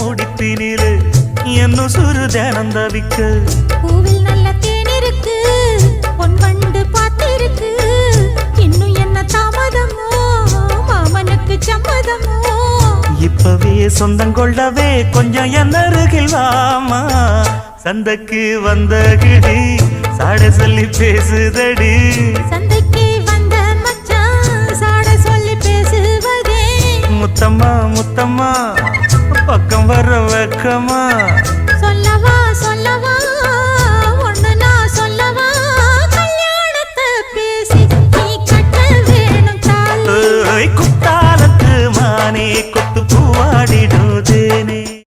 துடிப்பினிலே என்னும் சுரு தினம் தவிக்க பூவில் நல்ல தேன் இருக்கு பொன் வண்டு பார்த்திருக்கு இன்னும் என்ன தாமதமோ மாமனுக்கு சம்மதமோ இப்பவே சொந்தம் கொள்ளவே கொஞ்சம் என் அருகில் வாமா சந்தைக்கு வந்த கிடி சாட சொல்லி பேசுதடி சந்தைக்கு வந்த மச்சான் சாட சொல்லி பேசுவதே முத்தம்மா முத்தம்மா பக்கம் வர வெக்கமா